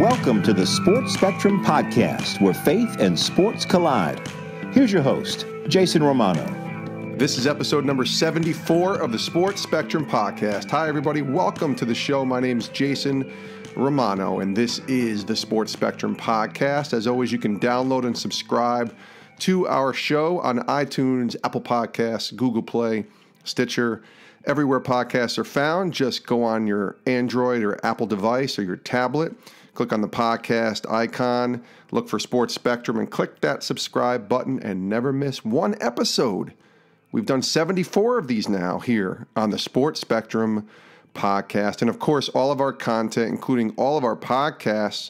Welcome to the Sports Spectrum Podcast, where faith and sports collide. Here's your host, Jason Romano. This is episode number 74 of the Sports Spectrum Podcast. Hi, everybody. Welcome to the show. My name's Jason Romano, and this is the Sports Spectrum Podcast. As always, you can download and subscribe to our show on iTunes, Apple Podcasts, Google Play, Stitcher, everywhere podcasts are found. Just go on your Android or Apple device or your tablet, click on the podcast icon, look for Sports Spectrum, and click that subscribe button and never miss one episode. We've done 74 of these now here on the Sports Spectrum Podcast. And of course, all of our content, including all of our podcasts,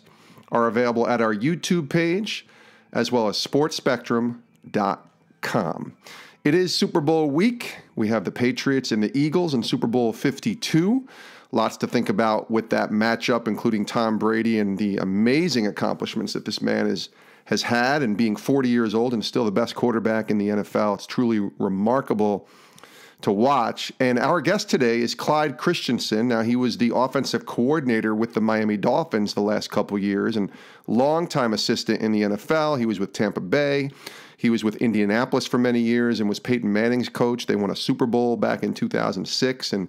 are available at our YouTube page, as well as sportspectrum.com. It is Super Bowl week. We have the Patriots and the Eagles in Super Bowl 52. Lots to think about with that matchup, including Tom Brady and the amazing accomplishments that this man has had, and being 40 years old and still the best quarterback in the NFL. It's truly remarkable to watch. And our guest today is Clyde Christensen. Now, he was the offensive coordinator with the Miami Dolphins the last couple years and longtime assistant in the NFL. He was with Tampa Bay. He was with Indianapolis for many years and was Peyton Manning's coach. They won a Super Bowl back in 2006 and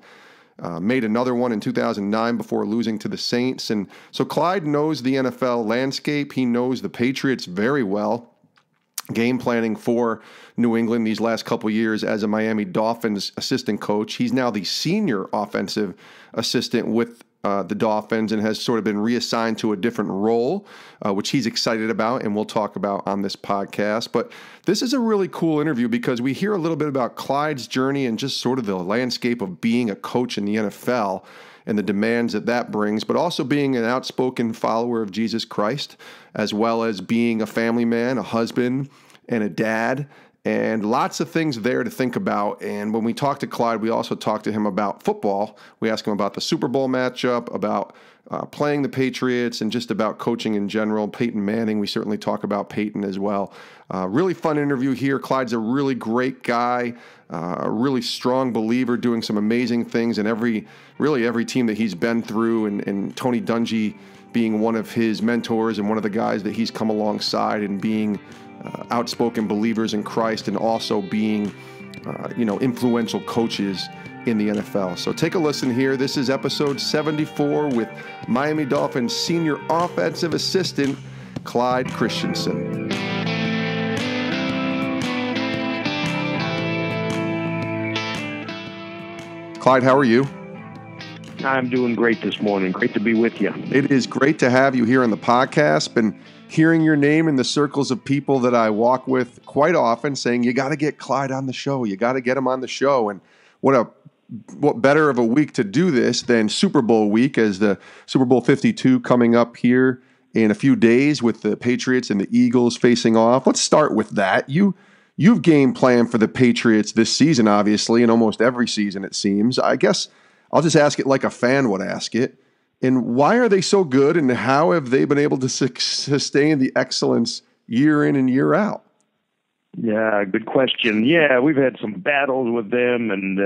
made another one in 2009 before losing to the Saints. And so Clyde knows the NFL landscape. He knows the Patriots very well. Game planning for New England these last couple years as a Miami Dolphins assistant coach. He's now the senior offensive assistant with the Dolphins and has sort of been reassigned to a different role, which he's excited about and we'll talk about on this podcast. But this is a really cool interview because we hear a little bit about Clyde's journey and just sort of the landscape of being a coach in the NFL and the demands that brings, but also being an outspoken follower of Jesus Christ, as well as being a family man, a husband, and a dad. And lots of things there to think about. And when we talk to Clyde, we also talk to him about football. We ask him about the Super Bowl matchup, about playing the Patriots, and just about coaching in general. Peyton Manning, we certainly talk about Peyton as well. Really fun interview here. Clyde's a really great guy, a really strong believer, doing some amazing things in every team that he's been through, and Tony Dungy being one of his mentors and one of the guys that he's come alongside and being outspoken believers in Christ, and also being, influential coaches in the NFL. So take a listen here. This is episode 74 with Miami Dolphins senior offensive assistant Clyde Christensen. Clyde, how are you? I'm doing great this morning. Great to be with you. It is great to have you here on the podcast. Been hearing your name in the circles of people that I walk with quite often, saying, you got to get Clyde on the show. You got to get him on the show. And what better of a week to do this than Super Bowl week, as the Super Bowl 52 coming up here in a few days with the Patriots and the Eagles facing off. Let's start with that. You've game planned for the Patriots this season, obviously, and almost every season it seems. I guess I'll just ask it like a fan would ask it. And why are they so good, and how have they been able to sustain the excellence year in and year out? Yeah, good question. Yeah, we've had some battles with them, and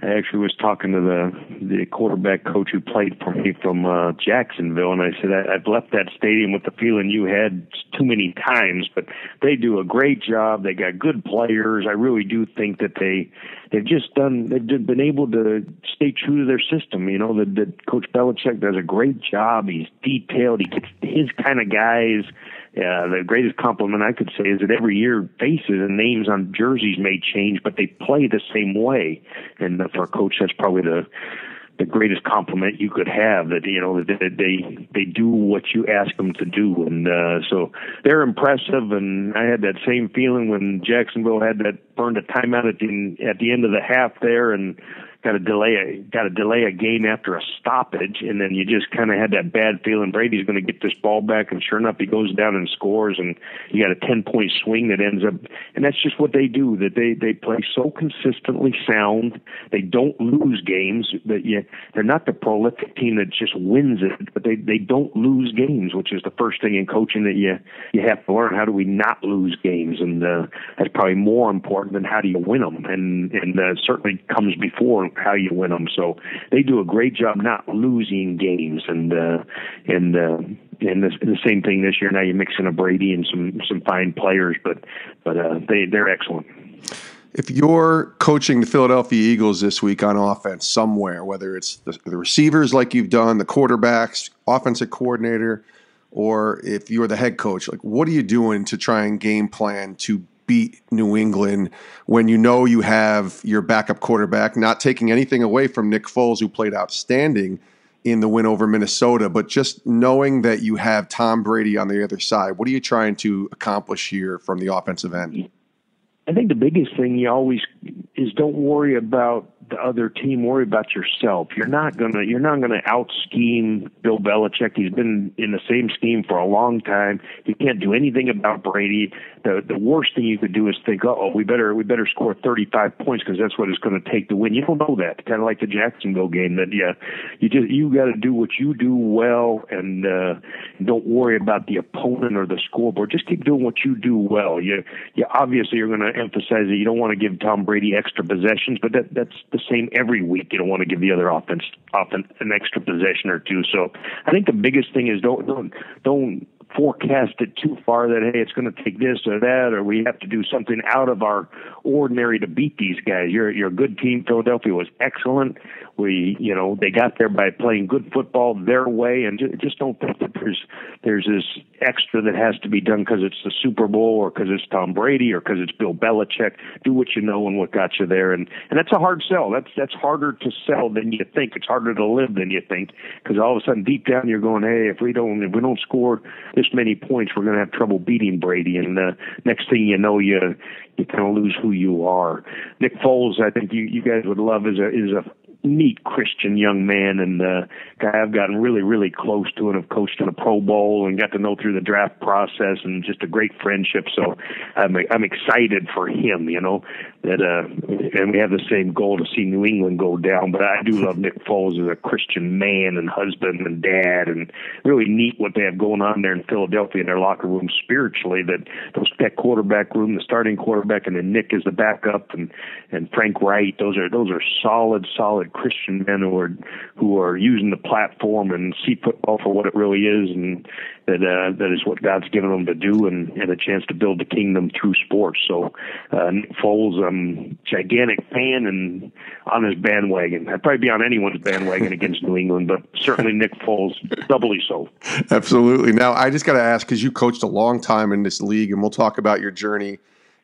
I actually was talking to the quarterback coach who played for me from Jacksonville, and I said, I've left that stadium with the feeling you had too many times, but they do a great job. They got good players. I really do think that they've been able to stay true to their system. You know, that Coach Belichick does a great job. He's detailed. He gets his kind of guys. The greatest compliment I could say is that every year faces and names on jerseys may change, but they play the same way. And for a coach, that's probably the greatest compliment you could have, that, you know, that they do what you ask them to do. And so they're impressive. And I had that same feeling when Jacksonville burned a timeout at the end of the half there, and got to delay a game after a stoppage, and then you just kind of had that bad feeling Brady's going to get this ball back, and sure enough, he goes down and scores, and you got a 10-point swing that ends up, and that's just what they do. That they play so consistently sound. They don't lose games. They're not the prolific team that just wins it, but they don't lose games, which is the first thing in coaching that you have to learn. How do we not lose games? And that's probably more important than how do you win them, and certainly comes before how you win them. So they do a great job not losing games, and the same thing this year. Now you're mixing a Brady and some fine players, but they're excellent. If you're coaching the Philadelphia Eagles this week on offense somewhere, whether it's the receivers like you've done, the quarterbacks, offensive coordinator, or if you're the head coach, like what are you doing to try and game plan to beat New England when you know you have your backup quarterback, not taking anything away from Nick Foles, who played outstanding in the win over Minnesota, but just knowing that you have Tom Brady on the other side? What are you trying to accomplish here from the offensive end? I think the biggest thing you always is don't worry about the other team, worry about yourself. You're not gonna out scheme Bill Belichick. He's been in the same scheme for a long time. You can't do anything about Brady. The worst thing you could do is think, we better score 35 points because that's what it's going to take to win. You don't know that. Kind of like the Jacksonville game. That you got to do what you do well, and don't worry about the opponent or the scoreboard. Just keep doing what you do well. You obviously you're going to emphasize that you don't want to give Tom Brady extra possessions, but that's the same every week. You don't want to give the other offense an extra possession or two. So I think the biggest thing is don't forecast it too far that, hey, it's going to take this or that, or we have to do something out of our ordinary to beat these guys. You're a good team. Philadelphia was excellent. They got there by playing good football their way, and just don't think that there's this extra that has to be done because it's the Super Bowl or because it's Tom Brady or because it's Bill Belichick. Do what you know and what got you there, and that's a hard sell. That's harder to sell than you think. It's harder to live than you think, because all of a sudden deep down you're going, hey, if we don't score this many points, we're going to have trouble beating Brady, and next thing you know, you kind of lose who you are. Nick Foles, I think you guys would love, is a neat Christian young man, and guy I've gotten really, really close to, and have coached in a Pro Bowl and got to know through the draft process, and just a great friendship. So I'm excited for him, and we have the same goal to see New England go down. But I do love Nick Foles as a Christian man and husband and dad, and really neat what they have going on there in Philadelphia in their locker room spiritually. That quarterback room, the starting quarterback, and then Nick is the backup, and Frank Wright. Those are solid Christian men who are using the platform and see football for what it really is, and that is what God's given them to do, and a chance to build the kingdom through sports. So Nick Foles, I'm a gigantic fan and on his bandwagon. I'd probably be on anyone's bandwagon against New England, but certainly Nick Foles, doubly so. Absolutely. Now, I just got to ask, because you coached a long time in this league, and we'll talk about your journey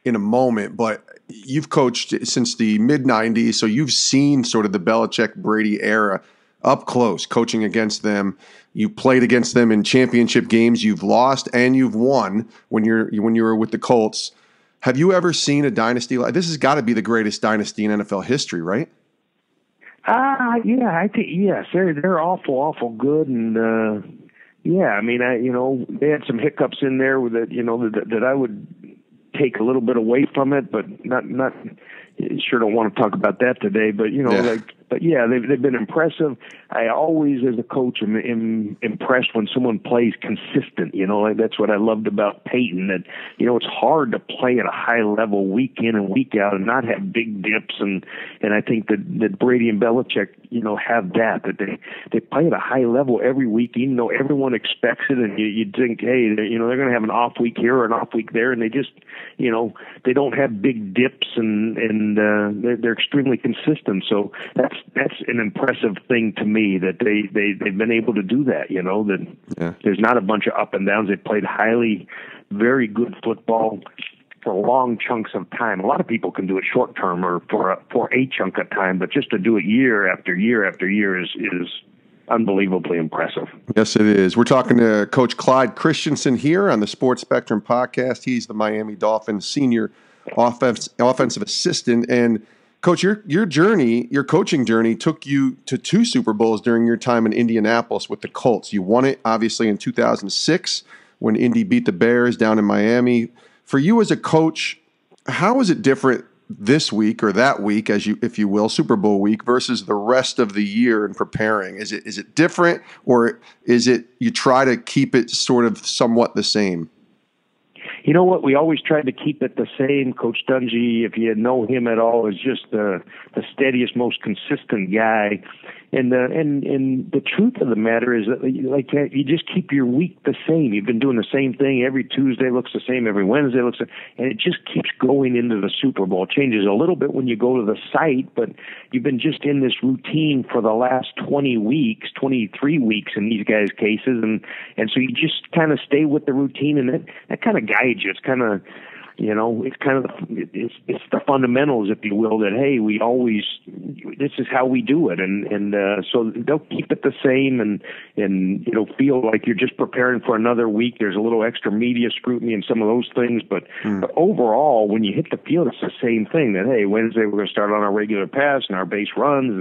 in a moment, but you've coached since the mid-'90s, so you've seen sort of the Belichick-Brady era up close, coaching against them. You played against them in championship games. You've lost and you've won when you were with the Colts. Have you ever seen a dynasty like this? Has got to be the greatest dynasty in NFL history, right? Yeah, I think yes. They're awful good, and I mean, they had some hiccups in there that I would take a little bit away from it, but not. Sure, don't want to talk about that today, but they've been impressive. I always, as a coach, am impressed when someone plays consistent. That's what I loved about Peyton. That it's hard to play at a high level week in and week out and not have big dips. And I think that Brady and Belichick, have that they play at a high level every week, even though everyone expects it. And you'd think, hey, they're going to have an off week here or an off week there, and they just, they don't have big dips, and they're extremely consistent. So that's an impressive thing to me, that they've been able to do that. There's not a bunch of up and downs. They played very good football for long chunks of time. A lot of people can do it short term or for a chunk of time, but just to do it year after year after year is unbelievably impressive. Yes, it is. We're talking to Coach Clyde Christensen here on the Sports Spectrum podcast. He's the Miami Dolphins senior offensive assistant. And Coach, your coaching journey took you to 2 Super Bowls during your time in Indianapolis with the Colts. You won it, obviously, in 2006 when Indy beat the Bears down in Miami. For you as a coach, how is it different this week or that week, if you will, Super Bowl week, versus the rest of the year in preparing? Is it different, or is it you try to keep it sort of somewhat the same? You know what? We always tried to keep it the same. Coach Dungy, if you know him at all, is just the steadiest, most consistent guy. And the truth of the matter is that, like, you just keep your week the same. You've been doing the same thing. Every Tuesday looks the same. Every Wednesday looks the same. And it just keeps going into the Super Bowl. It changes a little bit when you go to the site, but you've been just in this routine for the last 20 weeks, 23 weeks in these guys' cases. And so you just kind of stay with the routine, and that kind of guides you. It's kind of, it's kind of it's the fundamentals, if you will, that, hey, we always, this is how we do it. And so they'll keep it the same and feel like you're just preparing for another week. There's a little extra media scrutiny and some of those things. But overall, when you hit the field, it's the same thing that, hey, Wednesday we're going to start on our regular pass and our base runs,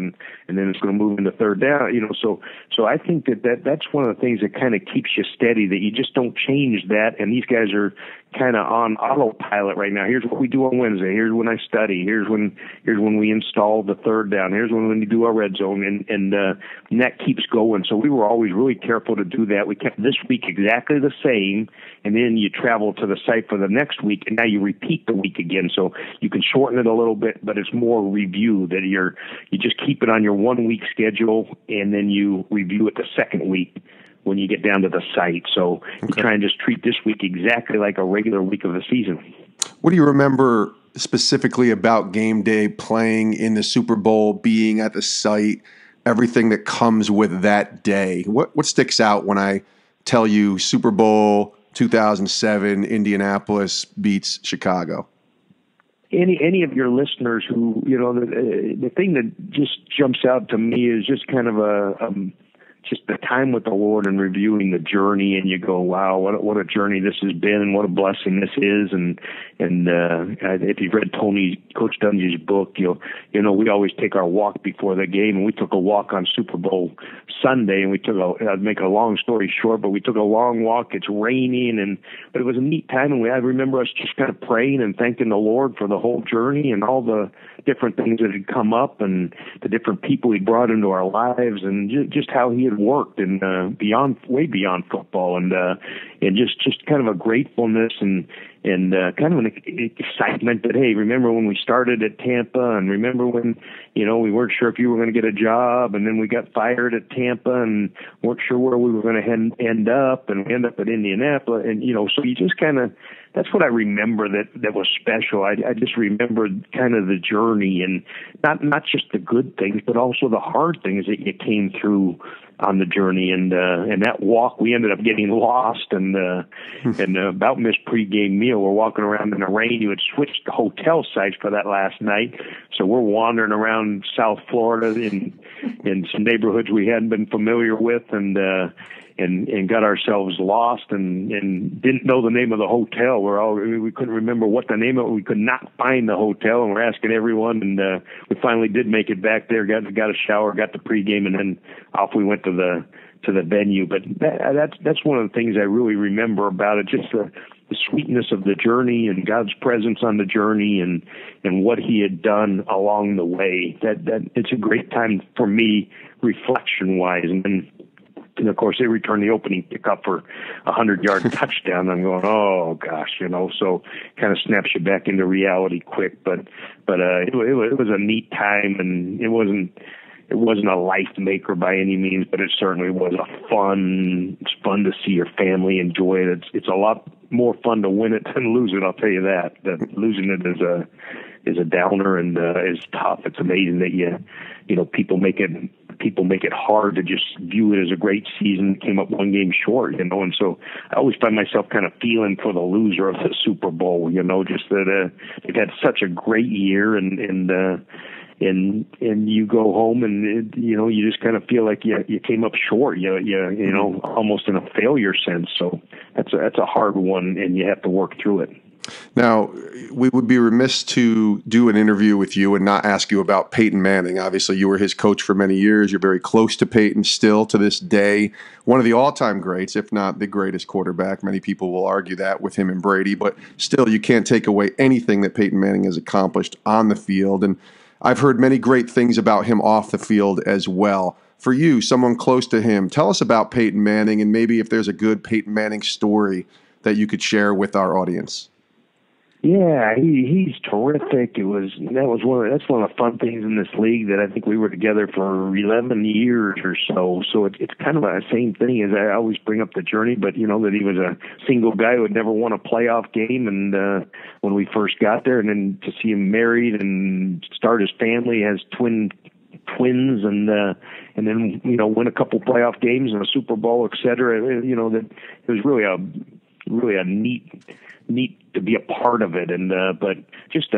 and then it's going to move into third down, So I think that's one of the things that kind of keeps you steady, that you just don't change that. And these guys are kind of on autopilot right now. Here's what we do on Wednesday. Here's when I study. Here's when we install the third down. Here's when we do our red zone, and that keeps going. So we were always really careful to do that. We kept this week exactly the same, and then you travel to the site for the next week, and now you repeat the week again. So you can shorten it a little bit, but it's more review, that you just keep it on your 1 week schedule, and then you review it the second week when you get down to the site. So you try and just treat this week exactly like a regular week of the season. What do you remember specifically about game day, playing in the Super Bowl, being at the site, everything that comes with that day? What sticks out when I tell you Super Bowl 2007, Indianapolis beats Chicago? Any of your listeners who, the thing that just jumps out to me is just kind of just the time with the Lord and reviewing the journey, and you go, wow, what a journey this has been, and what a blessing this is. And if you've read Coach Dungy's book, we always take our walk before the game, and we took a walk on Super Bowl Sunday, and I'd make a long story short, but we took a long walk. It's raining, but it was a neat time, and I remember us just kind of praying and thanking the Lord for the whole journey and all the different things that had come up, and the different people he brought into our lives, and just how he had worked, and way beyond football, and just kind of a gratefulness and kind of an excitement that, hey, remember when we started at Tampa, and remember when we weren't sure if you were going to get a job, and then we got fired at Tampa and weren't sure where we were going to end up, and we end up at Indianapolis, and so you just kind of, that's what I remember that was special. I just remembered kind of the journey, and not just the good things, but also the hard things that you came through on the journey. And that walk, we ended up getting lost and about missed pregame meal. We're walking around in the rain. You had switched the hotel sites for that last night, so we're wandering around South Florida in some neighborhoods we hadn't been familiar with, and got ourselves lost and didn't know the name of the hotel. We couldn't remember what the name of it. We could not find the hotel, and we're asking everyone, and we finally did make it back there, got a shower, got the pregame, and then off we went to the venue. But that's one of the things I really remember about it, just the sweetness of the journey and God's presence on the journey, and what he had done along the way. That it's a great time for me, reflection-wise. And of course, they returned the opening kickoff for a 100-yard touchdown. I'm going, oh gosh, so kind of snaps you back into reality quick. But it was a neat time, and it wasn't a life maker by any means, but it certainly was It's fun to see your family enjoy it. It's a lot more fun to win it than lose it. I'll tell you that. That losing it is a downer, and is tough. It's amazing that people make it hard to just view it as a great season. Came up one game short, and so I always find myself kind of feeling for the loser of the Super Bowl. Just that they've had such a great year, and you go home, and you just kind of feel like you came up short. Almost in a failure sense. So that's a hard one, and you have to work through it. Now, we would be remiss to do an interview with you and not ask you about Peyton Manning. Obviously, you were his coach for many years. You're very close to Peyton still to this day. One of the all-time greats, if not the greatest quarterback. Many people will argue that with him and Brady, but still, you can't take away anything that Peyton Manning has accomplished on the field. And I've heard many great things about him off the field as well. For you, someone close to him, tell us about Peyton Manning, and maybe if there's a good Peyton Manning story that you could share with our audience? Yeah, he's terrific. That's one of the fun things in this league, that I think we were together for 11 years or so. So it's kind of the same thing as I always bring up the journey, but that he was a single guy who had never won a playoff game, and when we first got there, and then to see him married and start his family, has twins, and then win a couple playoff games and a Super Bowl, et cetera. That it was really a neat to be a part of it, and but just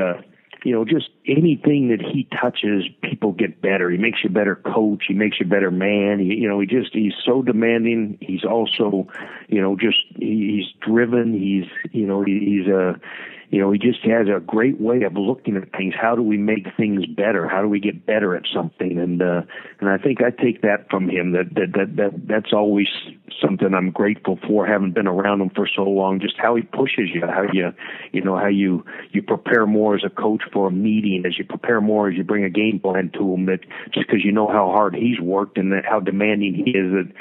anything that he touches, people get better. He makes you a better coach. He makes you a better man. He's so demanding. He's also, he's driven. He just has a great way of looking at things. How do we make things better? How do we get better at something? And I think I take that from him. That's always something I'm grateful for, having been around him for so long. Just how he pushes you, how you prepare more as a coach for a meeting, as you prepare more as you bring a game plan to him. That just because you know how hard he's worked and how demanding he is, that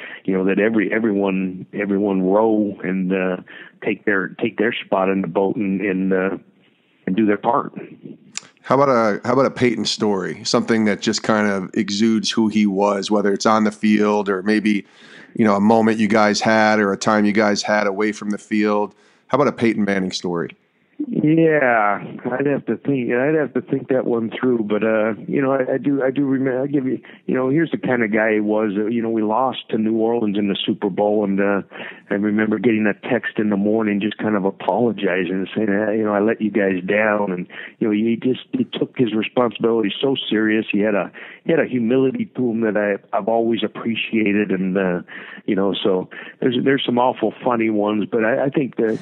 everyone row and take their spot in the boat and do their part. How about a Peyton story? Something that just kind of exudes who he was, whether it's on the field or maybe, a moment you guys had or a time you guys had away from the field. How about a Peyton Manning story? Yeah, I'd have to think that one through, but I do remember. I give you, here's the kind of guy he was. We lost to New Orleans in the Super Bowl, and I remember getting a text in the morning, just kind of apologizing and saying, I let you guys down, and he took his responsibility so serious. He had a humility to him that I've always appreciated, and so there's some awful funny ones, but I think that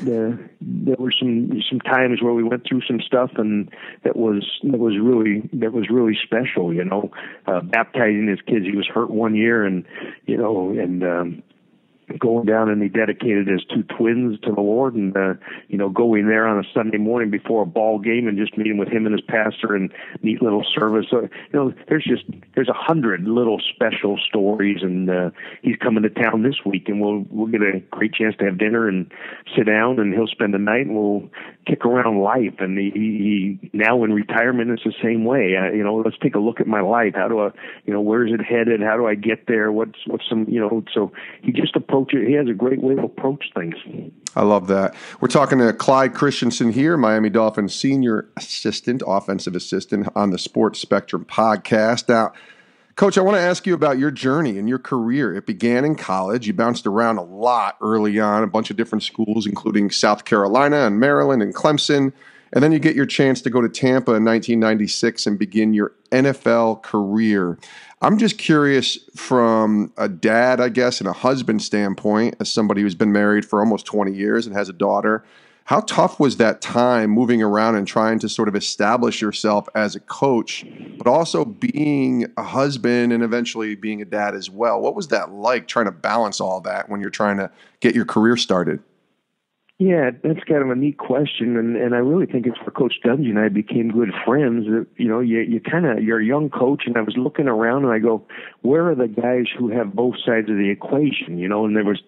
there were some times where we went through some stuff, and that was really special. Baptizing his kids. He was hurt one year, and going down, and he dedicated his two twins to the Lord, and going there on a Sunday morning before a ball game and just meeting with him and his pastor, and neat little service. So there's 100 little special stories, and he's coming to town this week, and we'll get a great chance to have dinner and sit down, and he'll spend the night, and we'll kick around life. And he now in retirement, it's the same way. Let's take a look at my life. How do I, where's it headed? How do I get there? What's some, so he just approach it. He has a great way to approach things. I love that. We're talking to Clyde Christensen here, Miami Dolphins senior offensive assistant on the Sports Spectrum podcast. Now, Coach, I want to ask you about your journey and your career. It began in college. You bounced around a lot early on, a bunch of different schools, including South Carolina and Maryland and Clemson. And then you get your chance to go to Tampa in 1996 and begin your NFL career. I'm just curious, from a dad, I guess, and a husband standpoint, as somebody who's been married for almost 20 years and has a daughter, how tough was that time moving around and trying to sort of establish yourself as a coach, but also being a husband and eventually being a dad as well? What was that like, trying to balance all that when you're trying to get your career started? Yeah, that's kind of a neat question, and I really think it's where Coach Dungy and I became good friends. You're a young coach, and I was looking around, and I go, where are the guys who have both sides of the equation? And there was,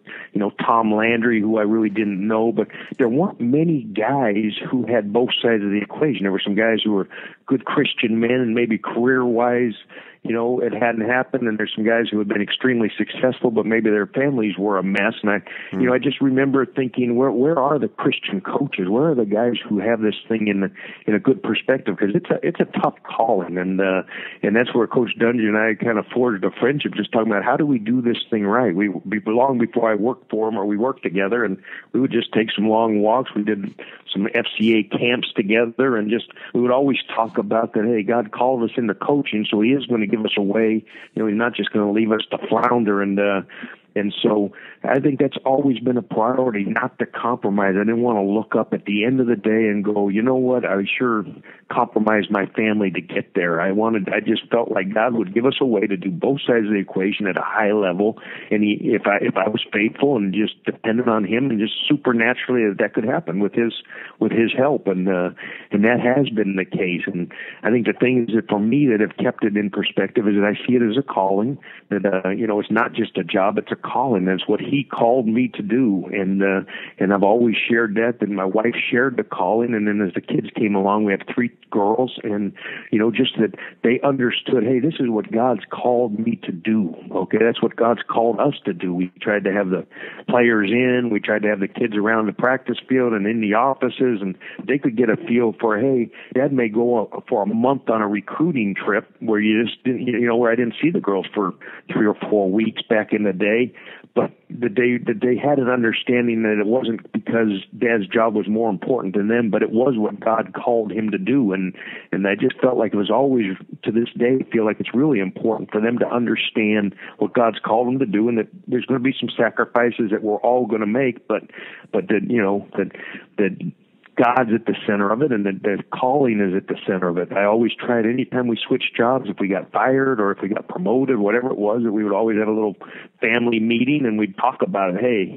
Tom Landry, who I really didn't know, but there weren't many guys who had both sides of the equation. There were some guys who were good Christian men, and maybe career-wise, it hadn't happened, and there's some guys who had been extremely successful, but maybe their families were a mess. And I just remember thinking, where are the Christian coaches? Where are the guys who have this thing in a good perspective? Because it's a tough calling, and that's where Coach Dungy and I kind of forged a friendship, just talking about how do we do this thing right. We long before I worked for him, or we worked together, and we would just take some long walks. We did some FCA camps together, and we would always talk about that. Hey, God called us into coaching, so He is going to give us a way. He's not just going to leave us to flounder, and so I think that's always been a priority, not to compromise. I didn't want to look up at the end of the day and go, you know what, I sure compromised my family to get there. I just felt like God would give us a way to do both sides of the equation at a high level. And if I was faithful and just depended on Him, and just supernaturally that could happen with His help. And that has been the case. And I think the things that for me that have kept it in perspective is that I see it as a calling, that, it's not just a job, it's a calling. That's what he called me to do. And I've always shared that. And my wife shared the calling. And then as the kids came along, we have 3 girls, and, just that they understood, hey, this is what God's called me to do. Okay. That's what God's called us to do. We tried to have the players in, we tried to have the kids around the practice field and in the offices, and they could get a feel for, hey, Dad may go for a month on a recruiting trip where you just didn't, where I didn't see the girls for 3 or 4 weeks back in the day. But they had an understanding that it wasn't because Dad's job was more important than them, but it was what God called him to do. And I just felt like it was always, to this day, feel like it's really important for them to understand what God's called them to do, and that there's going to be some sacrifices that we're all going to make, but that God's at the center of it, and the calling is at the center of it. I always tried, anytime we switched jobs, if we got fired or if we got promoted, whatever it was, that we would always have a little family meeting, and we'd talk about it. Hey,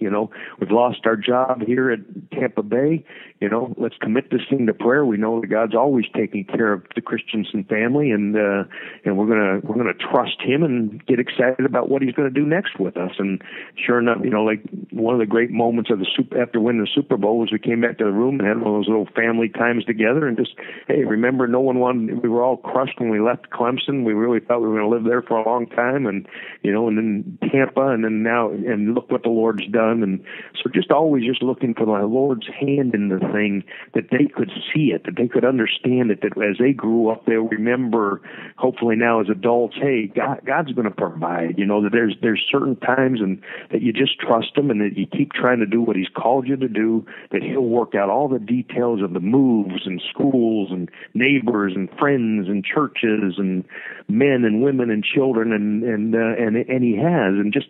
we've lost our job here at Tampa Bay. Let's commit this thing to prayer. We know that God's always taking care of the Christensen family, and we're gonna trust Him and get excited about what He's going to do next with us. And sure enough, like one of the great moments of after winning the Super Bowl was we came back to the room and had one of those little family times together, and just, hey, remember, we were all crushed when we left Clemson. We really thought we were going to live there for a long time, and and then Tampa, and then now, and look what the Lord's done. And so just always just looking for the Lord's hand in the thing, that they could see it, that they could understand it, that as they grew up, they'll remember, hopefully now as adults, hey, God's going to provide, that there's certain times and that you just trust Him, and that you keep trying to do what He's called you to do, that He'll work out all the details of the moves and schools and neighbors and friends and churches and men and women and children, and He has. And just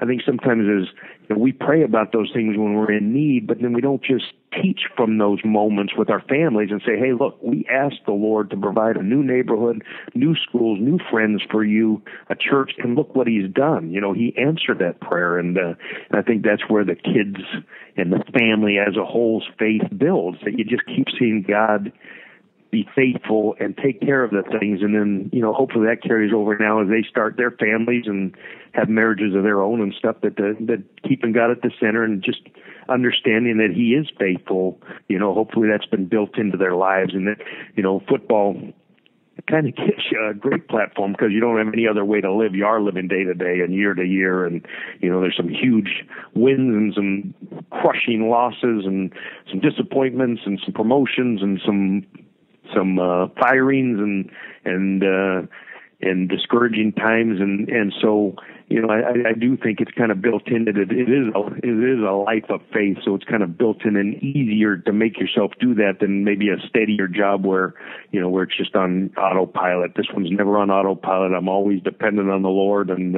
I think sometimes we pray about those things when we're in need, but then we don't just teach from those moments with our families and say, hey, look, we asked the Lord to provide a new neighborhood, new schools, new friends for you, a church, and look what He's done. He answered that prayer, and I think that's where the kids and the family as a whole's faith builds, that you just keep seeing God be faithful and take care of the things. And then, hopefully that carries over now as they start their families and have marriages of their own and stuff, that keeping God at the center and just understanding that He is faithful, hopefully that's been built into their lives. And that, football kind of gives you a great platform because you don't have any other way to live. You are living day to day and year to year. And, there's some huge wins and some crushing losses and some disappointments and some promotions and some firings and discouraging times, and so I do think it's kind of built into it. It is a life of faith, so it's kind of built in and easier to make yourself do that than maybe a steadier job where it's just on autopilot. This one's never on autopilot. I'm always dependent on the Lord, and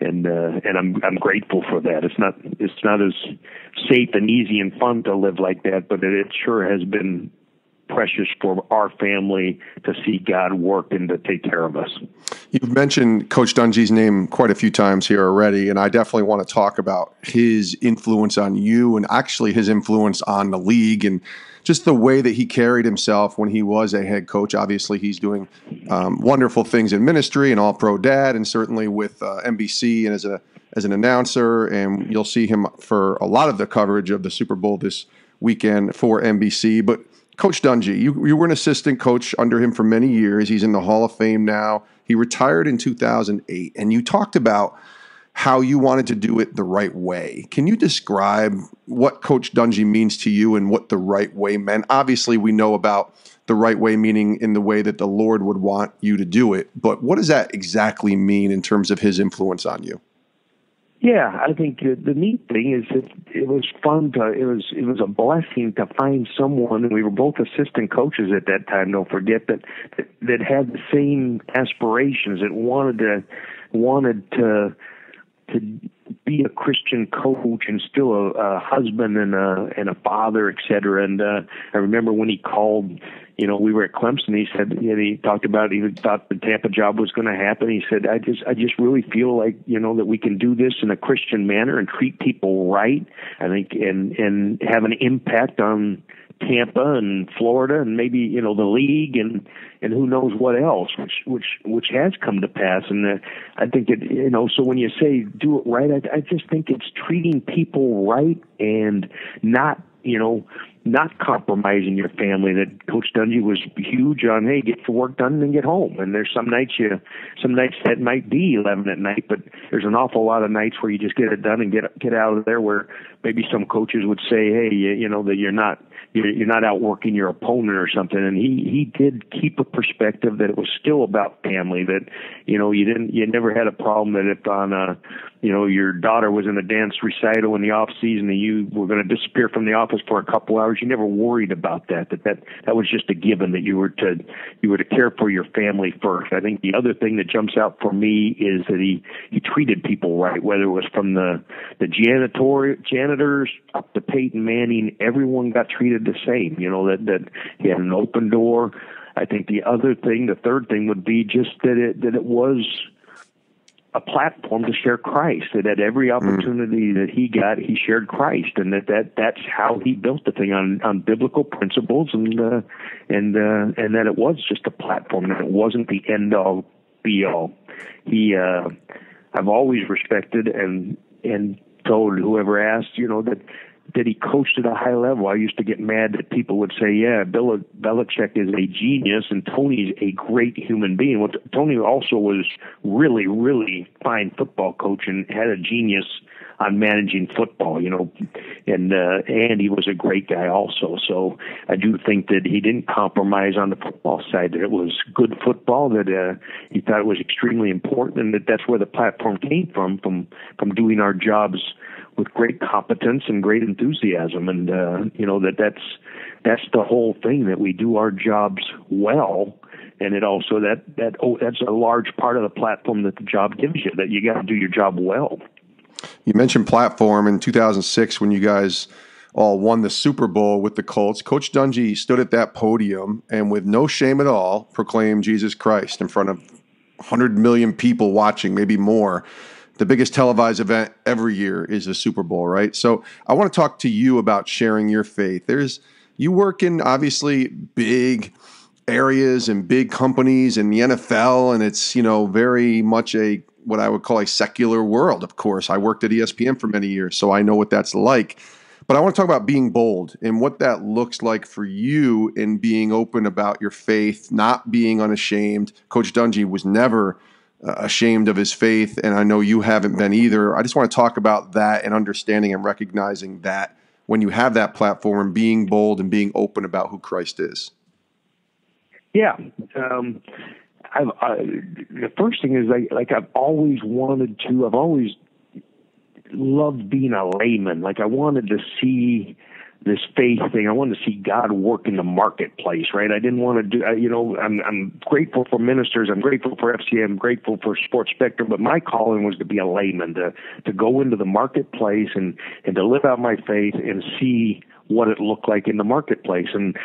I'm grateful for that. It's not as safe and easy and fun to live like that, but it sure has been precious for our family to see God work and to take care of us. You've mentioned Coach Dungy's name quite a few times here already, and I definitely want to talk about his influence on you and actually his influence on the league and just the way that he carried himself when he was a head coach. Obviously, he's doing wonderful things in ministry and all-pro dad, and certainly with NBC and as an announcer, and you'll see him for a lot of the coverage of the Super Bowl this weekend for NBC. But Coach Dungy, you were an assistant coach under him for many years. He's in the Hall of Fame now. He retired in 2008, and you talked about how you wanted to do it the right way. Can you describe what Coach Dungy means to you and what the right way meant? Obviously, we know about the right way meaning in the way that the Lord would want you to do it, but what does that exactly mean in terms of his influence on you? Yeah, I think the neat thing is that it was fun it was a blessing to find someone, and we were both assistant coaches at that time, don't forget, that had the same aspirations, that wanted to be a Christian coach and still a husband and a father, et cetera. And I remember when he called, we were at Clemson. He said, he talked about, he thought the Tampa job was going to happen. He said, I just really feel like, that we can do this in a Christian manner and treat people right, I think, and have an impact on Tampa and Florida and maybe, you know, the league and who knows what else, which has come to pass. And I think it, you know, so when you say do it right, I just think it's treating people right and not, you know, not compromising your family. That Coach Dungy was huge on, hey, get your work done and then get home. And there's some nights that might be 11 at night, but there's an awful lot of nights where you just get it done and get out of there, where maybe some coaches would say, hey, you know, that you're not outworking your opponent or something. And he did keep a perspective that it was still about family, that, you know, you never had a problem that if on you know, your daughter was in a dance recital in the off season and you were going to disappear from the office for a couple hours, you never worried about that was just a given, that you were to care for your family first. I think the other thing that jumps out for me is that he treated people right, whether it was from the janitors up to Peyton Manning. Everyone got treated the same, you know, that he had an open door. I think the third thing would be just that it was a platform to share Christ, that at every opportunity that he got, he shared Christ, and that's how he built the thing on biblical principles, and that it was just a platform, and it wasn't the end all be all. I've always respected and told whoever asked, you know, that he coached at a high level. I used to get mad that people would say, yeah, Belichick is a genius and Tony's a great human being. Well, Tony also was really, really fine football coach and had a genius on managing football, you know, and he was a great guy also. So I do think that he didn't compromise on the football side, that it was good football, that he thought it was extremely important, and that's where the platform came from doing our jobs with great competence and great enthusiasm. And, you know, that's the whole thing, that we do our jobs well. And it also, that's a large part of the platform that the job gives you, that you got to do your job well. You mentioned platform. In 2006, when you guys all won the Super Bowl with the Colts, Coach Dungy stood at that podium and with no shame at all proclaimed Jesus Christ in front of 100 million people watching, maybe more. The biggest televised event every year is the Super Bowl, right? So I want to talk to you about sharing your faith. You work in obviously big areas and big companies in the NFL, and it's, you know, very much what I would call a secular world. Of course, I worked at ESPN for many years, so I know what that's like. But I want to talk about being bold and what that looks like for you in being open about your faith, not being unashamed. Coach Dungy was never ashamed of his faith, and I know you haven't been either. I just want to talk about that and understanding and recognizing that when you have that platform, being bold and being open about who Christ is. Yeah. The first thing is I've always loved being a layman. Like, I wanted to see this faith thing. I wanted to see God work in the marketplace, right? I didn't want to do, you know, I'm grateful for ministers. I'm grateful for FCA. I'm grateful for Sports Spectrum, but my calling was to be a layman, to go into the marketplace and to live out my faith and see what it looked like in the marketplace. And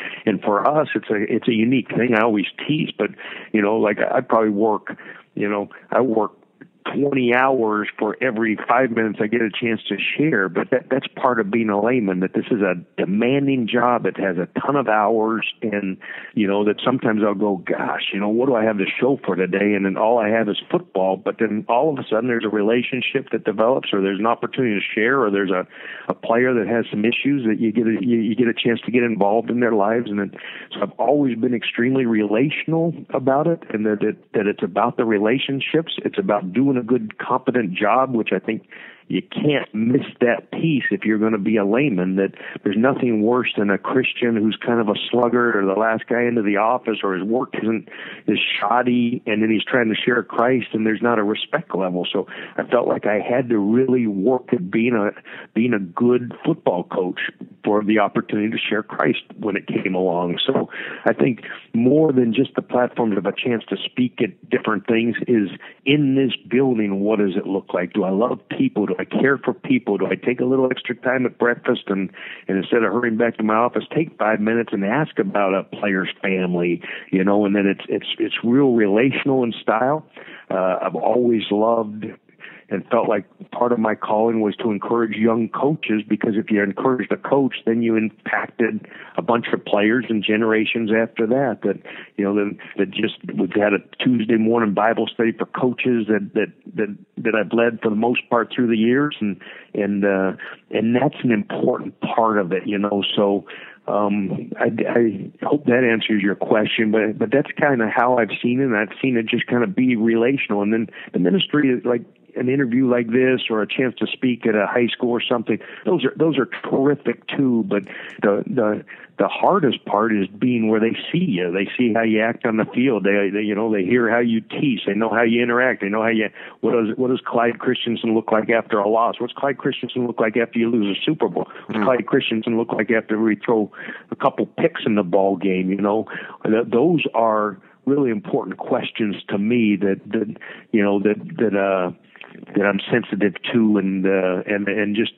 for us, it's a unique thing. I always tease, but, you know, like I probably work, you know, I work 20 hours for every 5 minutes I get a chance to share. But that's part of being a layman, that this is a demanding job. It has a ton of hours, and, you know, that sometimes I'll go, gosh, you know, what do I have to show for today? And then all I have is football. But then all of a sudden there's a relationship that develops, or there's an opportunity to share, or there's a player that has some issues that you get a chance to get involved in their lives. And then, so I've always been extremely relational about it, and that it's about the relationships. It's about doing a good, competent job, which I think you can't miss that piece if you're going to be a layman, that there's nothing worse than a Christian who's kind of a sluggard, or the last guy into the office, or his work is shoddy, and then he's trying to share Christ and there's not a respect level. So I felt like I had to really work at being a good football coach for the opportunity to share Christ when it came along. So I think more than just the platforms of a chance to speak at different things is, in this building, what does it look like? Do I love people? Do I care for people? Do I take a little extra time at breakfast and instead of hurrying back to my office, take 5 minutes and ask about a player's family, you know? And then it's real relational in style. I've always loved felt like part of my calling was to encourage young coaches, because if you encouraged a coach, then you impacted a bunch of players and generations after that. We've had a Tuesday morning Bible study for coaches that I've led for the most part through the years, and that's an important part of it, So I hope that answers your question, but that's kind of how I've seen it. And I've seen it just kind of be relational, and then the ministry is like an interview like this or a chance to speak at a high school or something. Those are terrific too. But the hardest part is being where they see you. They see how you act on the field. They hear how you teach. They know how you interact. They know how you. What does Clyde Christensen look like after a loss? What's Clyde Christensen look like after you lose a Super Bowl? What's Clyde Christensen look like after we throw a couple picks in the ball game? Those are really important questions to me that I'm sensitive to, and just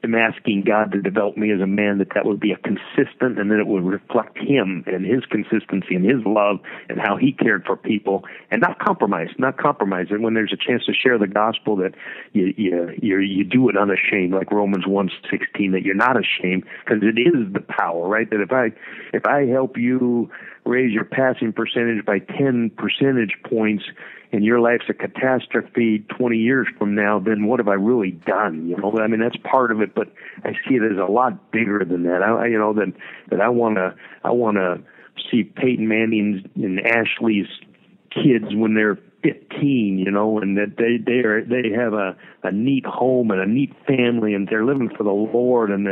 am asking God to develop me as a man that would be a consistent, and that it would reflect Him and His consistency and His love and how He cared for people, and not compromise. And when there's a chance to share the gospel, that you do it unashamed, like Romans 1:16, that you're not ashamed, because it is the power, right? That if I help you raise your passing percentage by 10 percentage points, and your life's a catastrophe 20 years from now, then what have I really done? That's part of it, but I see it as a lot bigger than that. I want to see Peyton Manning's and Ashley's kids when they're 15, and that they have a neat home and a neat family, and they're living for the Lord, and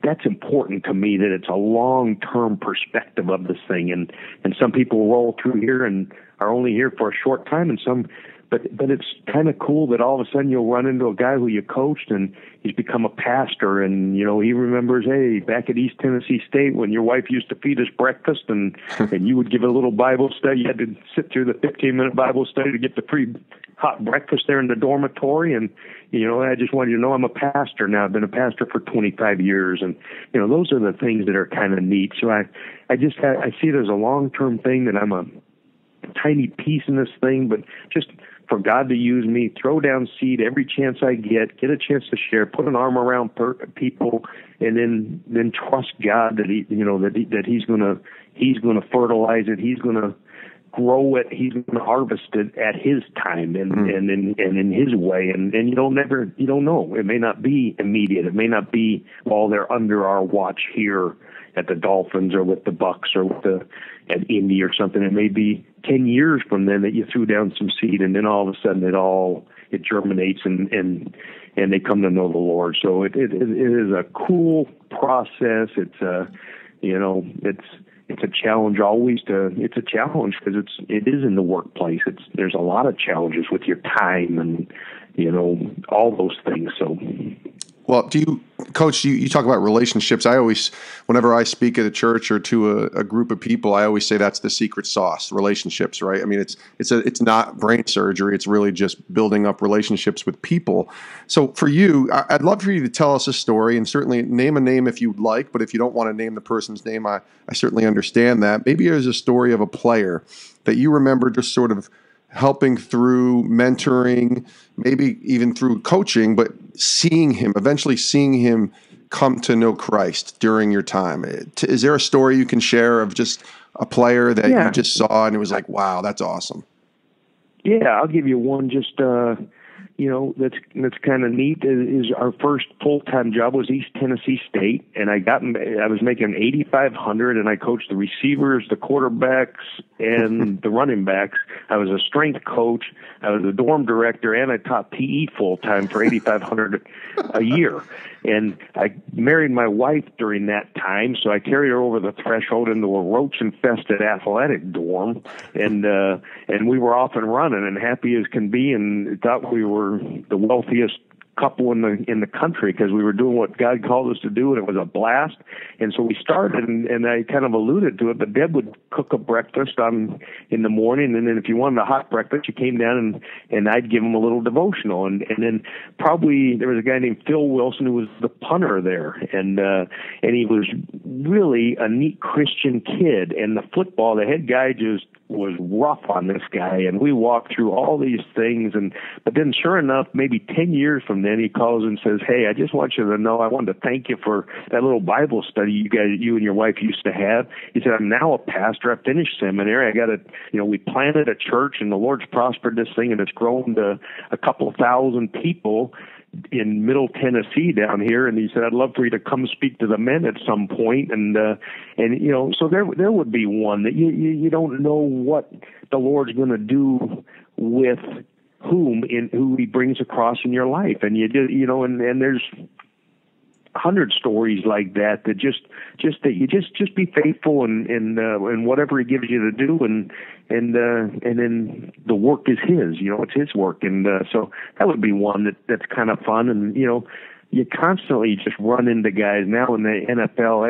that's important to me, that it's a long-term perspective of this thing, and some people roll through here and are only here for a short time, and some, but it's kind of cool that all of a sudden you'll run into a guy who you coached and he's become a pastor, and he remembers, hey, back at East Tennessee State when your wife used to feed us breakfast and you would give a little Bible study. You had to sit through the 15-minute Bible study to get the free hot breakfast there in the dormitory, and I just wanted you to know I'm a pastor now. I've been a pastor for 25 years, and those are the things that are kind of neat. So I see it as a long-term thing, that I'm a tiny piece in this thing, but just for God to use me, throw down seed every chance I get a chance to share, put an arm around people, and then trust God that He's gonna fertilize it, He's gonna grow it, He's gonna harvest it at His time and in His way, and you don't know. It may not be immediate. It may not be while they're under our watch here at the Dolphins or with the Bucks or at Indy or something. It may be 10 years from then that you threw down some seed, and then all of a sudden it germinates and they come to know the Lord. So it is a cool process. It's a challenge always. It's a challenge because it is in the workplace. There's a lot of challenges with your time and all those things. So. Well, Coach, you talk about relationships. Whenever I speak at a church or to a group of people, I always say that's the secret sauce, relationships, right? I mean, it's not brain surgery. It's really just building up relationships with people. So for you, I'd love for you to tell us a story, and certainly name a name if you'd like, but if you don't want to name the person's name, I certainly understand that. Maybe there's a story of a player that you remember just sort of helping through, mentoring, maybe even through coaching, but eventually seeing him come to know Christ during your time. Is there a story you can share of just a player that you just saw and it was like, wow, that's awesome? Yeah, I'll give you one just that's kind of neat. Is our first full-time job was East Tennessee State, and I was making $8,500, and I coached the receivers, the quarterbacks, and the running backs. I was a strength coach, I was a dorm director, and I taught PE full-time for $8,500 a year. And I married my wife during that time, so I carried her over the threshold into a roach-infested athletic dorm, and we were off and running and happy as can be, and thought we were the wealthiest couple in the country because we were doing what God called us to do, and it was a blast. And so we started, and I kind of alluded to it, but Deb would cook a breakfast in the morning, and then if you wanted a hot breakfast, you came down and I'd give them a little devotional, and then probably there was a guy named Phil Wilson who was the punter there, and he was really a neat Christian kid, and the head guy just was rough on this guy, and we walked through all these things, but then sure enough, maybe 10 years from then, he calls and says, "Hey, I just want you to know I wanted to thank you for that little Bible study you and your wife used to have." He said, "I'm now a pastor. I finished seminary. We planted a church, and the Lord's prospered this thing, and it's grown to a couple thousand people in Middle Tennessee down here." And he said, "I'd love for you to come speak to the men at some point." So there would be one that you don't know what the Lord's going to do with who he brings across in your life. And and there's 100 stories like that just that you just be faithful and whatever he gives you to do, and then the work is his, it's his work. And so that would be one that's kind of fun. And you constantly just run into guys now in the NFL,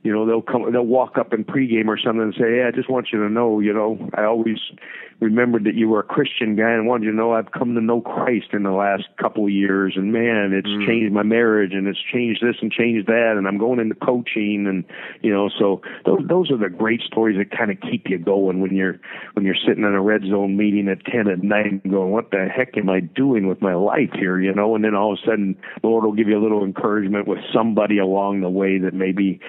they'll walk up in pregame or something and say, "Hey, I just want you to know, I always remembered that you were a Christian guy and wanted you to know I've come to know Christ in the last couple of years, and man, it's changed my marriage, and it's changed this and changed that, and I'm going into coaching." And so those are the great stories that kind of keep you going when you're sitting in a red zone meeting at 10 at night and going, "What the heck am I doing with my life here?" And then all of a sudden the Lord will give you a little encouragement with somebody along the way that maybe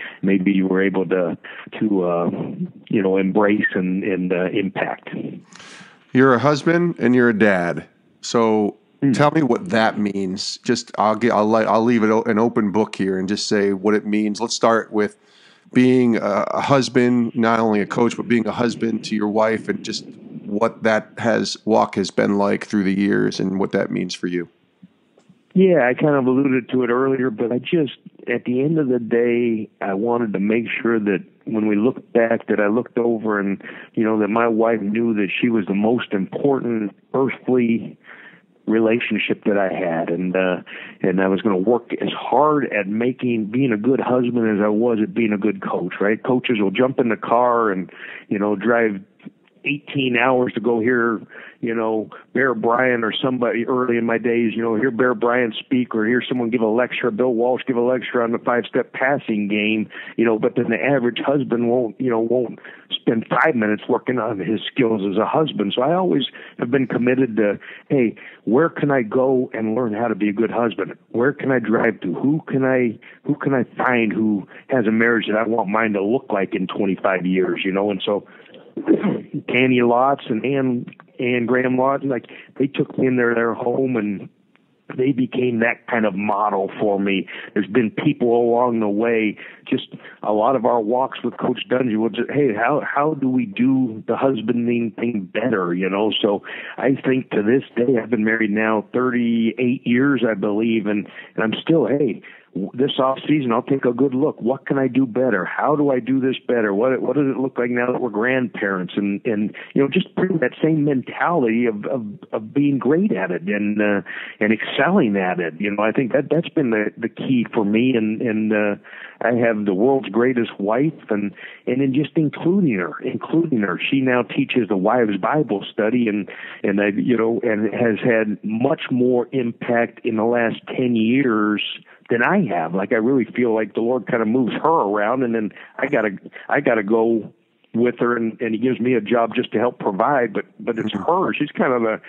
you were able to embrace and impact. You're a husband and you're a dad. So tell me what that means. I'll leave it an open book here and just say what it means. Let's start with being a husband, not only a coach, but being a husband to your wife, and just what that walk has been like through the years and what that means for you. Yeah, I kind of alluded to it earlier, but at the end of the day, I wanted to make sure that when we looked back, that I looked over and, that my wife knew that she was the most important earthly relationship that I had. And I was going to work as hard at being a good husband as I was at being a good coach, right? Coaches will jump in the car and, drive 18 hours to go hear, Bear Bryant or somebody early in my days, hear Bear Bryant speak or hear someone give a lecture, Bill Walsh give a lecture on the 5-step passing game, but then the average husband won't spend 5 minutes working on his skills as a husband. So I always have been committed to, hey, where can I go and learn how to be a good husband? Where can I drive to? Who can I find who has a marriage that I want mine to look like in 25 years, And so Annie Lotz and Ann Graham Lotz, they took me in their home, and they became that kind of model for me. There's been people along the way, just a lot of our walks with Coach Dungy was, hey, how do we do the husbanding thing better, So I think to this day, I've been married now 38 years, I believe, and I'm still, hey, this off season, I'll take a good look. What can I do better? How do I do this better? What does it look like now that we're grandparents? And just bring that same mentality of being great at it and excelling at it. I think that's been the key for me. And I have the world's greatest wife, and then just including her. She now teaches the Wives Bible Study, and has had much more impact in the last 10 years than I have. I really feel like the Lord kind of moves her around, and then I gotta go with her, and he gives me a job just to help provide, but it's her. She's kind of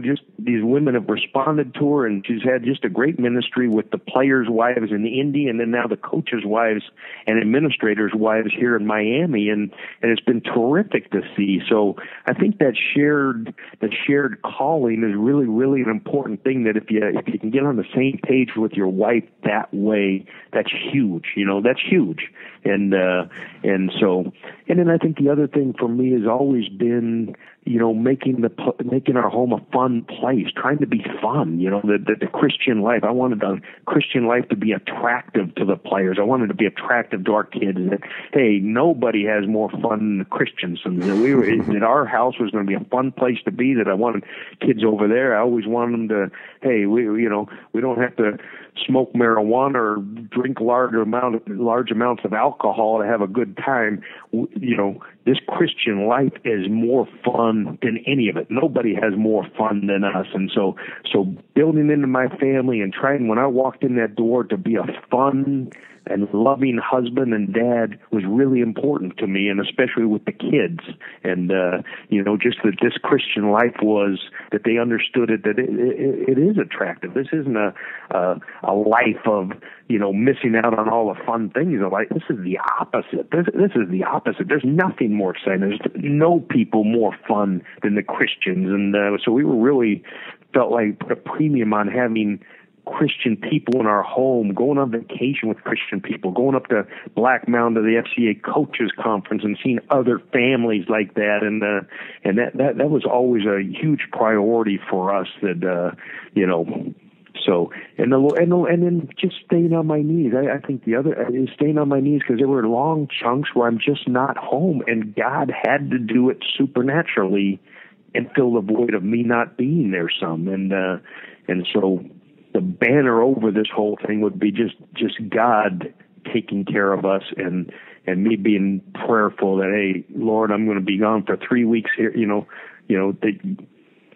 just these women have responded to her, and she's had just a great ministry with the players' wives in Indy, and then now the coaches' wives and administrators' wives here in Miami, and it's been terrific to see. So I think that shared calling is really, really an important thing, that if you can get on the same page with your wife that way, that's huge. That's huge. And then I think the other thing for me has always been, making our home a fun place, trying to be fun, the Christian life. I wanted the Christian life to be attractive to the players. I wanted to be attractive to our kids. And hey, nobody has more fun than the Christensens. That our house was going to be a fun place to be, that I wanted kids over there. I always wanted them to, hey, we don't have to smoke marijuana or drink large amounts of alcohol to have a good time. This Christian life is more fun than any of it. Nobody has more fun than us. And so building into my family and trying, when I walked in that door, to be a fun loving husband and dad was really important to me, and especially with the kids. And, just that this Christian life was, that they understood it, that it is attractive. This isn't a life of, missing out on all the fun things of life. This is the opposite. This is the opposite. There's nothing more exciting. There's no people more fun than the Christians. And so we were really felt like put a premium on having Christian people in our home, going on vacation with Christian people, going up to Black Mountain to the FCA Coaches Conference and seeing other families like that, and that was always a huge priority for us. So and then just staying on my knees. I think the other is staying on my knees, because there were long chunks where I'm just not home, and God had to do it supernaturally and fill the void of me not being there some. And so the banner over this whole thing would be just God taking care of us, and me being prayerful that, hey, Lord, I'm going to be gone for 3 weeks here. That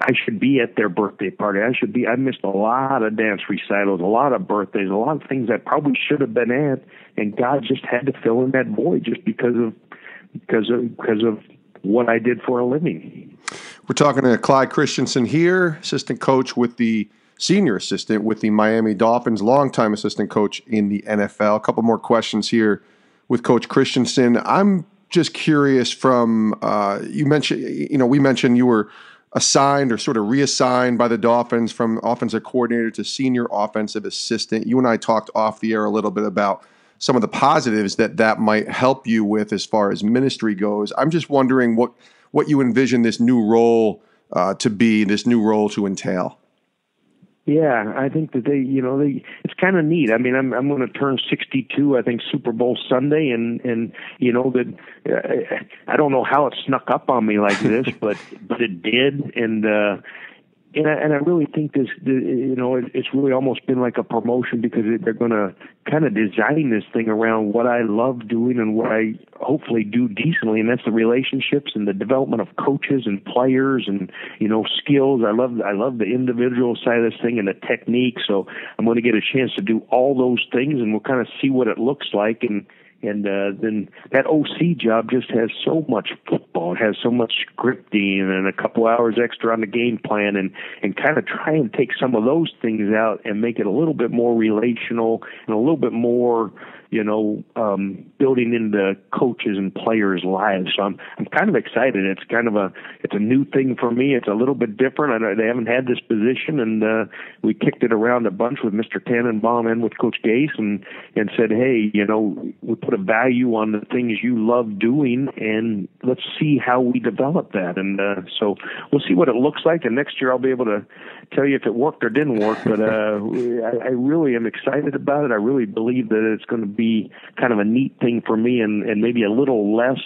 I should be at their birthday party. I missed a lot of dance recitals, a lot of birthdays, a lot of things I probably should have been at, and God just had to fill in that void just because of what I did for a living. We're talking to Clyde Christensen here, assistant coach with the senior assistant with the Miami Dolphins, longtime assistant coach in the NFL. A couple more questions here with Coach Christensen. I'm just curious from, we mentioned you were assigned or sort of reassigned by the Dolphins from offensive coordinator to senior offensive assistant. You and I talked off the air a little bit about some of the positives that might help you with as far as ministry goes. I'm just wondering what you envision this new role this new role to entail. Yeah, I think that it's kind of neat. I mean, I'm going to turn 62, I think, Super Bowl Sunday, and that I don't know how it snuck up on me like this, but it did, and I really think this, it's really almost been like a promotion, because they're going to kind of design this thing around what I love doing and what I hopefully do decently, and that's the relationships and the development of coaches and players and, skills. I love the individual side of this thing and the technique, so I'm going to get a chance to do all those things, and we'll kind of see what it looks like. And then that OC job just has so much football. It has so much scripting and a couple hours extra on the game plan, and kind of try and take some of those things out and make it a little bit more relational and a little bit more, building into coaches and players' lives. So I'm kind of excited. It's a new thing for me. It's a little bit different. They haven't had this position, and we kicked it around a bunch with Mr. Tannenbaum and with Coach Gase, and said, hey, we put a value on the things you love doing, and let's see how we develop that. And so we'll see what it looks like, and next year I'll be able to tell you if it worked or didn't work. But I really am excited about it. I really believe that it's going to be kind of a neat thing for me, and maybe a little less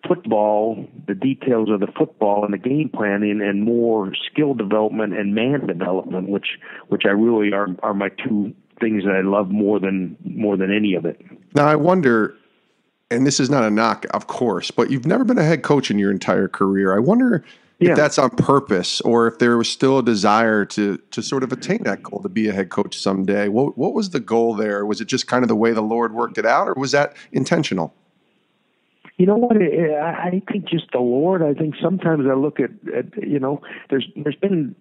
football, the details of the football and the game planning, and more skill development and man development, which I really are my two things that I love more than any of it. Now I wonder, and this is not a knock, of course, but you've never been a head coach in your entire career. I wonder if that's on purpose, or if there was still a desire to sort of attain that goal, to be a head coach someday. What was the goal there? Was it just kind of the way the Lord worked it out, or was that intentional? You know what? I think just the Lord. I think sometimes I look at there's been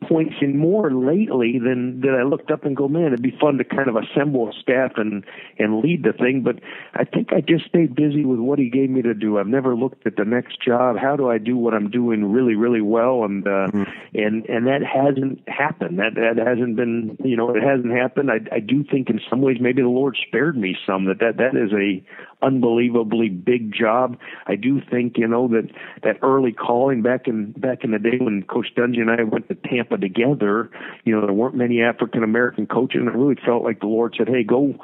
points in more lately than that I looked up and go, man, it'd be fun to kind of assemble a staff and lead the thing. But I think I just stayed busy with what he gave me to do. I've never looked at the next job. How do I do what I'm doing really, really well? And that hasn't happened. That hasn't been, it hasn't happened. I do think in some ways maybe the Lord spared me some, that is a unbelievably big job. I do think, that early calling back in the day when Coach Dungy and I went to Tampa together, there weren't many African American coaches, and I really felt like the Lord said, hey, go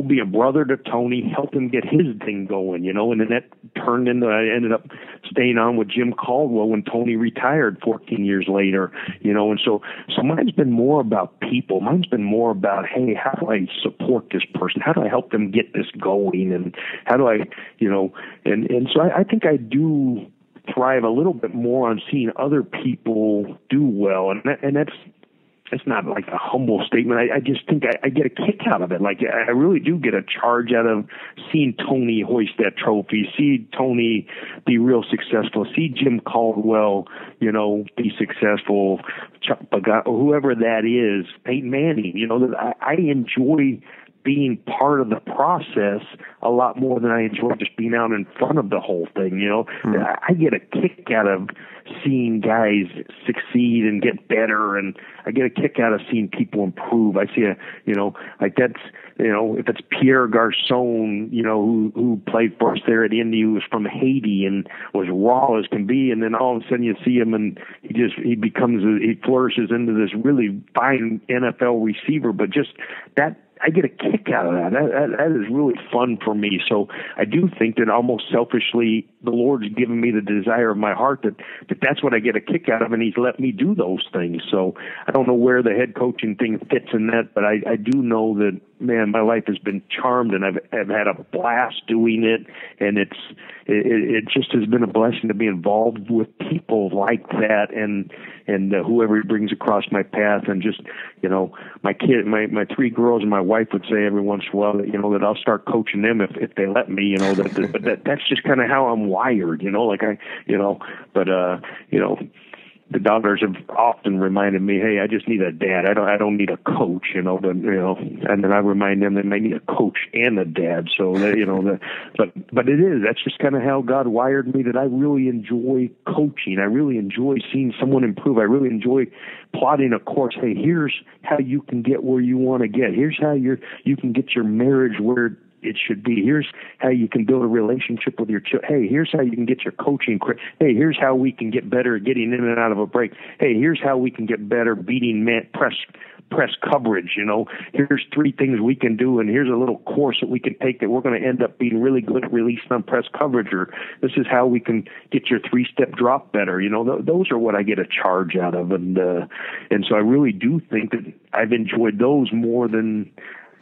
be a brother to Tony, help him get his thing going, and then that turned into, I ended up staying on with Jim Caldwell when Tony retired 14 years later, and so mine's been more about people. Mine's been more about, hey, how do I support this person? How do I help them get this going? And how do I, and so I think I do thrive a little bit more on seeing other people do well, and that's it's not like a humble statement. I just think I get a kick out of it. Like, I really do get a charge out of seeing Tony hoist that trophy, see Tony be real successful, see Jim Caldwell, be successful, Chuck Pagano, whoever that is, Peyton Manning, that I enjoy being part of the process a lot more than I enjoy just being out in front of the whole thing. I get a kick out of seeing guys succeed and get better, and I get a kick out of seeing people improve. I see if it's Pierre Garçon, who played for us there at Indy, who was from Haiti and was raw as can be, and then all of a sudden you see him and he flourishes into this really fine NFL receiver, but just that, I get a kick out of that. That is really fun for me. So I do think that almost selfishly, the Lord's given me the desire of my heart that's what I get a kick out of, and He's let me do those things. So I don't know where the head coaching thing fits in that, but I do know that, man, my life has been charmed, and I've had a blast doing it, and it just has been a blessing to be involved with people like that, and whoever He brings across my path, and just my kid, my three girls, and my wife would say every once in a while that that I'll start coaching them if they let me, but that's just kind of how I'm wired, the daughters have often reminded me, hey, I just need a dad. I don't need a coach, and then I remind them that they need a coach and a dad. So but that's just kind of how God wired me, that I really enjoy coaching. I really enjoy seeing someone improve. I really enjoy plotting a course. Hey, here's how you can get where you want to get. Here's how you can get your marriage where it should be. Here's how you can build a relationship with your children. Hey, here's how you can get your coaching. Hey, here's how we can get better at getting in and out of a break. Hey, here's how we can get better beating press coverage. Here's 3 things we can do, and here's a little course that we can take that we're going to end up being really good at releasing on press coverage. Or this is how we can get your 3-step drop better. Those are what I get a charge out of, and so I really do think that I've enjoyed those more than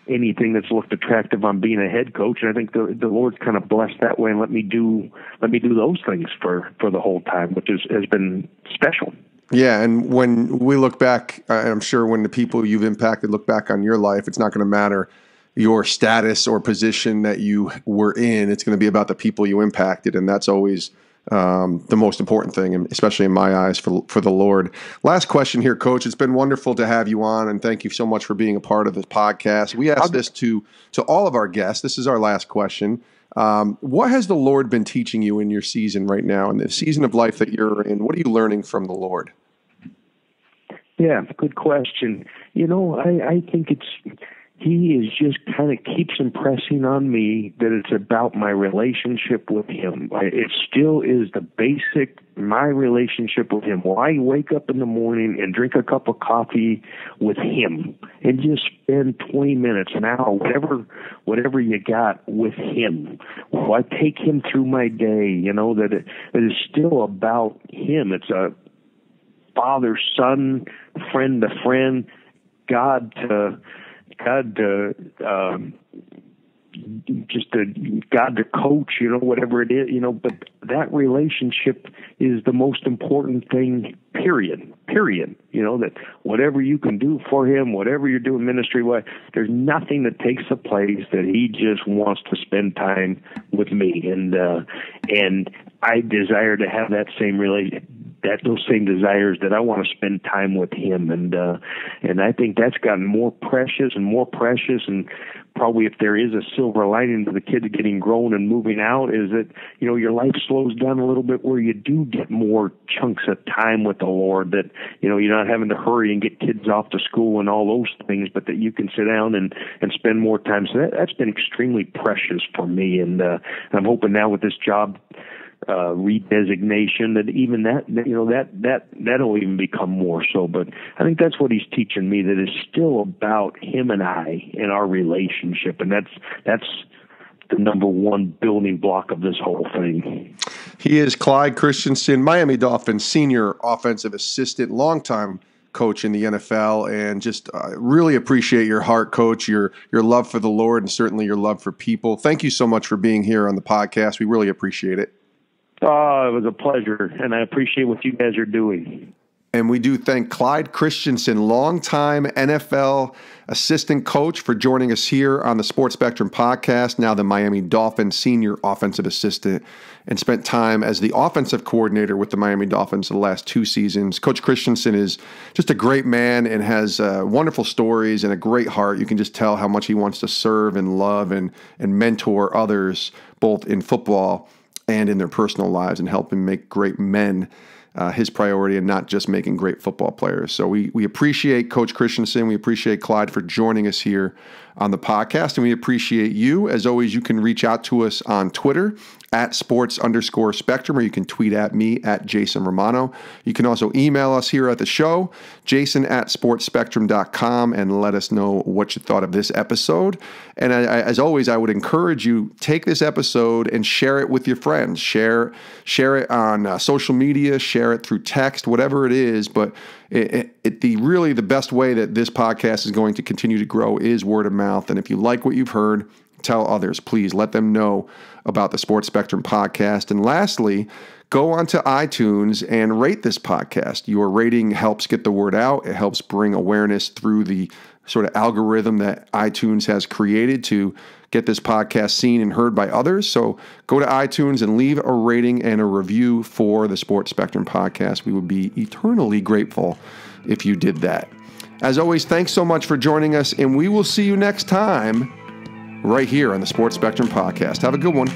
anything that's looked attractive on being a head coach. And I think the Lord's kind of blessed that way and let me do those things for the whole time, which has been special. Yeah, and when we look back, I'm sure when the people you've impacted look back on your life, it's not going to matter your status or position that you were in. It's going to be about the people you impacted, and that's always the most important thing, especially in my eyes, for the Lord. Last question here, Coach. It's been wonderful to have you on, and thank you so much for being a part of this podcast. We ask this to all of our guests. This is our last question. What has the Lord been teaching you in your season right now, in the season of life that you're in? What are you learning from the Lord? Yeah, good question. I think He is just kind of keeps impressing on me that it's about my relationship with Him. It still is my relationship with Him. Why wake up in the morning and drink a cup of coffee with Him and just spend 20 minutes, an hour, whatever you got with Him. Well, I take Him through my day, that it is still about Him. It's a father, son, friend to friend, God to coach, whatever it is, but that relationship is the most important thing, period, that whatever you can do for Him, whatever you're doing ministry-wise, there's nothing that takes a place that He just wants to spend time with me. And I desire to have that same those same desires, that I want to spend time with Him, and I think that's gotten more precious, and probably if there is a silver lining to the kids getting grown and moving out, is that your life slows down a little bit, where you do get more chunks of time with the Lord, that you're not having to hurry and get kids off to school and all those things, but that you can sit down and spend more time. So that's been extremely precious for me, and I'm hoping now with this job redesignation that even that'll even become more so. But I think that's what He's teaching me, that it's still about Him and I and our relationship, and that's the number one building block of this whole thing. He is Clyde Christensen, Miami Dolphins senior offensive assistant, longtime coach in the NFL, and just really appreciate your heart, Coach, your love for the Lord, and certainly your love for people. Thank you so much for being here on the podcast. We really appreciate it. Oh, it was a pleasure, and I appreciate what you guys are doing. And we do thank Clyde Christensen, longtime NFL assistant coach, for joining us here on the Sports Spectrum podcast, now the Miami Dolphins senior offensive assistant, and spent time as the offensive coordinator with the Miami Dolphins the last 2 seasons. Coach Christensen is just a great man and has wonderful stories and a great heart. You can just tell how much he wants to serve and love and mentor others, both in football and in their personal lives, and help them make great men his priority, and not just making great football players. So we appreciate Coach Christensen. We appreciate Clyde for joining us here on the podcast, and we appreciate you. As always, you can reach out to us on Twitter at sports_spectrum, or you can tweet at me at Jason Romano. You can also email us here at the show, jason@sportspectrum.com, and let us know what you thought of this episode. And as always, I would encourage you, take this episode and share it with your friends. Share it on social media, share it through text, whatever it is. But really the best way that this podcast is going to continue to grow is word of mouth. And if you like what you've heard, tell others. Please let them know about the Sports Spectrum podcast. And lastly, go onto iTunes and rate this podcast. Your rating helps get the word out. It helps bring awareness through the sort of algorithm that iTunes has created to get this podcast seen and heard by others. So go to iTunes and leave a rating and a review for the Sports Spectrum podcast. We would be eternally grateful if you did that. As always, thanks so much for joining us, and we will see you next time right here on the Sports Spectrum podcast. Have a good one.